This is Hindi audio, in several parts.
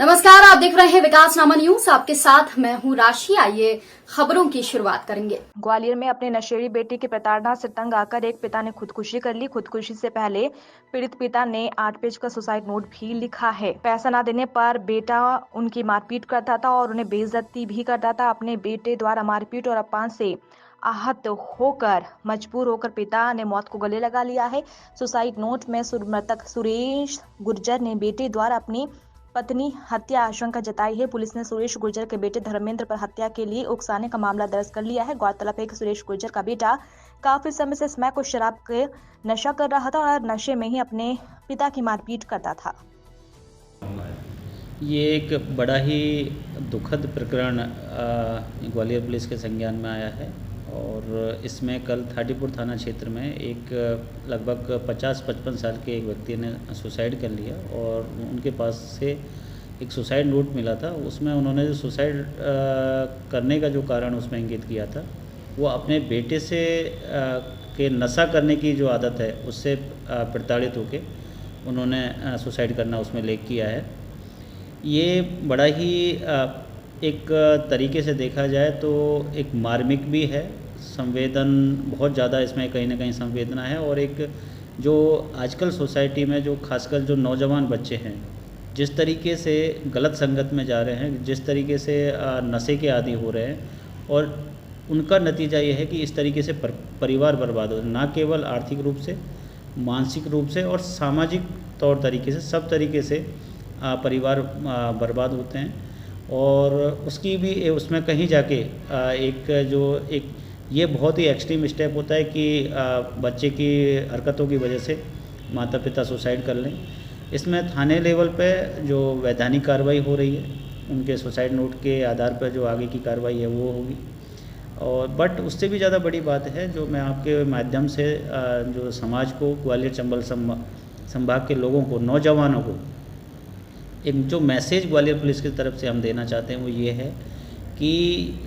नमस्कार, आप देख रहे हैं विकासनामा न्यूज। आपके साथ मैं हूं राशि। आइए खबरों की शुरुआत करेंगे। ग्वालियर में अपने नशेड़ी बेटी की प्रताड़ना से तंग आकर एक पिता ने खुदकुशी कर ली। खुदकुशी से पहले पीड़ित पिता ने 8 पेज का सुसाइड नोट भी लिखा है। पैसा ना देने पर बेटा उनकी मारपीट करता था और उन्हें बेइज्जती भी करता था। अपने बेटे द्वारा मारपीट और अपमान से आहत होकर मजबूर होकर पिता ने मौत को गले लगा लिया है। सुसाइड नोट में मृतक सुरेश गुर्जर ने बेटे द्वारा अपनी पत्नी हत्या आशंका जताई है। पुलिस ने सुरेश गुर्जर के बेटे धर्मेंद्र पर हत्या के लिए उकसाने का मामला दर्ज कर लिया है। गौरतलब है कि सुरेश गुर्जर का बेटा काफी समय से स्मैक और शराब के नशा कर रहा था और नशे में ही अपने पिता की मारपीट करता था। ये एक बड़ा ही दुखद प्रकरण ग्वालियर पुलिस के संज्ञान में आया है और इसमें कल थाटीपुर थाना क्षेत्र में एक लगभग 50-55 साल के एक व्यक्ति ने सुसाइड कर लिया और उनके पास से एक सुसाइड नोट मिला था। उसमें उन्होंने जो सुसाइड करने का जो कारण उसमें इंगित किया था वो अपने बेटे से के नशा करने की जो आदत है उससे प्रताड़ित होकर उन्होंने सुसाइड करना उसमें लेख किया है। ये बड़ा ही एक तरीके से देखा जाए तो एक मार्मिक भी है, संवेदन बहुत ज़्यादा इसमें कहीं ना कहीं संवेदना है। और एक जो आजकल सोसाइटी में जो खासकर जो नौजवान बच्चे हैं जिस तरीके से गलत संगत में जा रहे हैं, जिस तरीके से नशे के आदी हो रहे हैं और उनका नतीजा ये है कि इस तरीके से परिवार बर्बाद हो रहे हैं, ना केवल आर्थिक रूप से, मानसिक रूप से और सामाजिक तौर तरीके से, सब तरीके से परिवार बर्बाद होते हैं। और उसकी भी उसमें कहीं जाके एक ये बहुत ही एक्सट्रीम स्टेप होता है कि बच्चे की हरकतों की वजह से माता पिता सुसाइड कर लें। इसमें थाने लेवल पे जो वैधानिक कार्रवाई हो रही है उनके सुसाइड नोट के आधार पर जो आगे की कार्रवाई है वो होगी। और बट उससे भी ज़्यादा बड़ी बात है जो मैं आपके माध्यम से जो समाज को, ग्वालियर चंबल संभाग के लोगों को, नौजवानों को एक जो मैसेज ग्वालियर पुलिस की तरफ से हम देना चाहते हैं वो ये है कि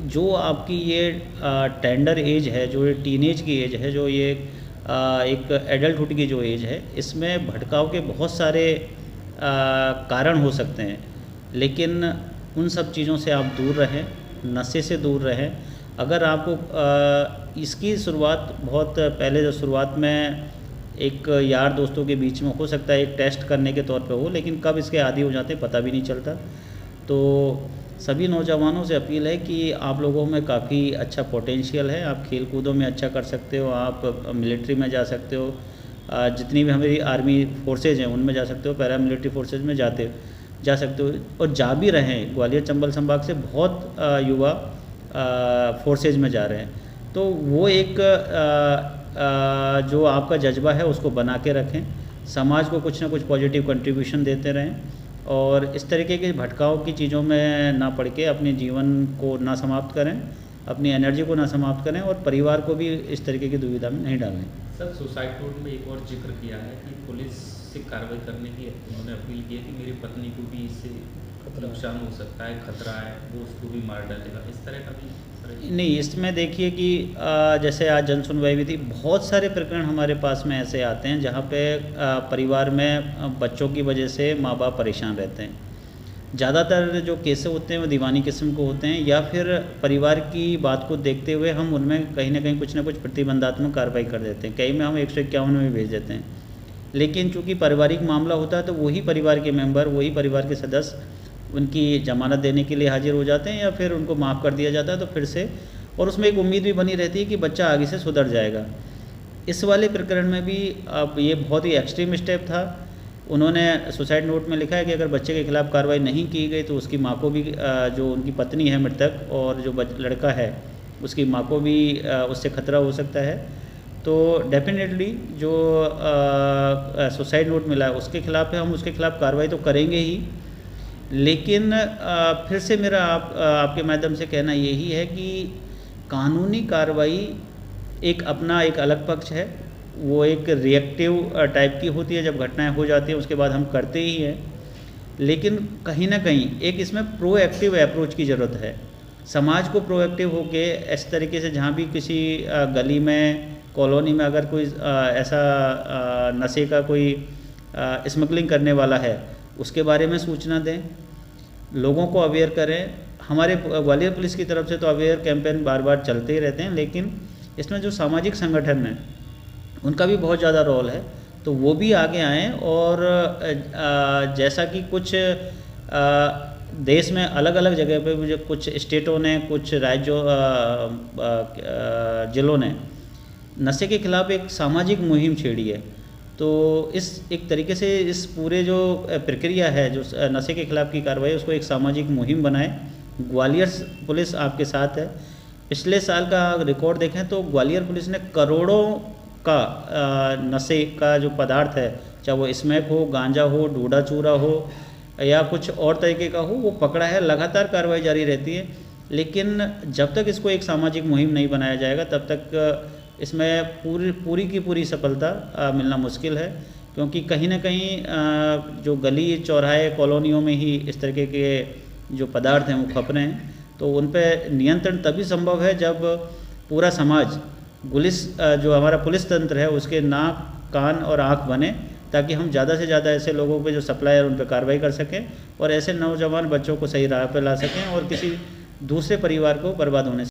जो आपकी ये टेंडर एज है, जो ये टीनेज की एज है, जो ये एक एडल्टहुड की जो एज है, इसमें भटकाव के बहुत सारे कारण हो सकते हैं। लेकिन उन सब चीज़ों से आप दूर रहें, नशे से दूर रहें। अगर आपको इसकी शुरुआत बहुत पहले जो शुरुआत में एक यार दोस्तों के बीच में हो सकता है एक टेस्ट करने के तौर पे हो, लेकिन कब इसके आदी हो जाते हैं पता भी नहीं चलता। तो सभी नौजवानों से अपील है कि आप लोगों में काफ़ी अच्छा पोटेंशियल है, आप खेल कूदों में अच्छा कर सकते हो, आप मिलिट्री में जा सकते हो, जितनी भी हमारी आर्मी फोर्सेज हैं उनमें जा सकते हो, पैरा मिलिट्री फोर्सेज में जा सकते हो और जा भी रहे हैं। ग्वालियर चंबल संभाग से बहुत युवा फोर्सेज में जा रहे हैं। तो वो एक जो आपका जज्बा है उसको बना के रखें, समाज को कुछ ना कुछ पॉजिटिव कंट्रीब्यूशन देते रहें और इस तरीके के भटकाव की चीज़ों में ना पड़ के अपने जीवन को ना समाप्त करें, अपनी एनर्जी को ना समाप्त करें और परिवार को भी इस तरीके की दुविधा में नहीं डालें। सर, सुसाइड नोट में एक और जिक्र किया है कि पुलिस से कार्रवाई करने की उन्होंने अपील की है कि मेरी पत्नी को भी इससे नुकसान हो सकता है, खतरा है, वो उसको भी मार डालेगा, इस तरह का भी नहीं। इसमें देखिए कि जैसे आज जन सुनवाई भी थी, बहुत सारे प्रकरण हमारे पास में ऐसे आते हैं जहाँ पे परिवार में बच्चों की वजह से माँ बाप परेशान रहते हैं। ज़्यादातर जो केसेस होते हैं वो दीवानी किस्म को होते हैं या फिर परिवार की बात को देखते हुए हम उनमें कहीं ना कहीं कुछ ना कुछ प्रतिबंधात्मक कार्रवाई कर देते हैं, कई में हम 151 में भी भेज देते हैं। लेकिन चूँकि पारिवारिक मामला होता है तो वही परिवार के मेम्बर, वही परिवार के सदस्य उनकी जमानत देने के लिए हाजिर हो जाते हैं या फिर उनको माफ़ कर दिया जाता है। तो फिर से और उसमें एक उम्मीद भी बनी रहती है कि बच्चा आगे से सुधर जाएगा। इस वाले प्रकरण में भी अब ये बहुत ही एक्सट्रीम स्टेप था। उन्होंने सुसाइड नोट में लिखा है कि अगर बच्चे के खिलाफ़ कार्रवाई नहीं की गई तो उसकी माँ को भी, जो उनकी पत्नी है मृतक और जो लड़का है उसकी माँ को भी उससे खतरा हो सकता है। तो डेफिनेटली जो सुसाइड नोट मिला है उसके खिलाफ़ है, हम उसके खिलाफ़ कार्रवाई तो करेंगे ही। लेकिन फिर से मेरा आपके माध्यम से कहना यही है कि कानूनी कार्रवाई एक अपना एक अलग पक्ष है, वो एक रिएक्टिव टाइप की होती है। जब घटनाएं हो जाती हैं उसके बाद हम करते ही हैं, लेकिन कहीं ना कहीं एक इसमें प्रोएक्टिव अप्रोच की ज़रूरत है। समाज को प्रोएक्टिव होके इस तरीके से जहाँ भी किसी गली में, कॉलोनी में अगर कोई ऐसा नशे का कोई स्मगलिंग करने वाला है उसके बारे में सूचना दें। लोगों को अवेयर करें। हमारे ग्वालियर पुलिस की तरफ से तो अवेयर कैंपेन बार बार चलते ही रहते हैं, लेकिन इसमें जो सामाजिक संगठन हैं उनका भी बहुत ज़्यादा रोल है, तो वो भी आगे आएँ। और जैसा कि कुछ देश में अलग अलग जगह पे जो कुछ स्टेटों ने, कुछ राज्यों जिलों ने नशे के खिलाफ एक सामाजिक मुहिम छेड़ी है, तो इस एक तरीके से इस पूरे जो प्रक्रिया है जो नशे के खिलाफ की कार्रवाई, उसको एक सामाजिक मुहिम बनाए। ग्वालियर पुलिस आपके साथ है। पिछले साल का रिकॉर्ड देखें तो ग्वालियर पुलिस ने करोड़ों का नशे का जो पदार्थ है, चाहे वो स्मैक हो, गांजा हो, डोडा चूरा हो या कुछ और तरीके का हो, वो पकड़ा है। लगातार कार्रवाई जारी रहती है, लेकिन जब तक इसको एक सामाजिक मुहिम नहीं बनाया जाएगा तब तक इसमें पूरी की पूरी सफलता मिलना मुश्किल है, क्योंकि कहीं ना कहीं जो गली चौराहे कॉलोनियों में ही इस तरीके के जो पदार्थ हैं वो खप रहे हैं। तो उन पर नियंत्रण तभी संभव है जब पूरा समाज, जो हमारा पुलिस तंत्र है उसके नाक, कान और आँख बने, ताकि हम ज़्यादा से ज़्यादा ऐसे लोगों पे जो सप्लायर उन पर कार्रवाई कर सकें और ऐसे नौजवान बच्चों को सही राह पर ला सकें और किसी दूसरे परिवार को बर्बाद होने से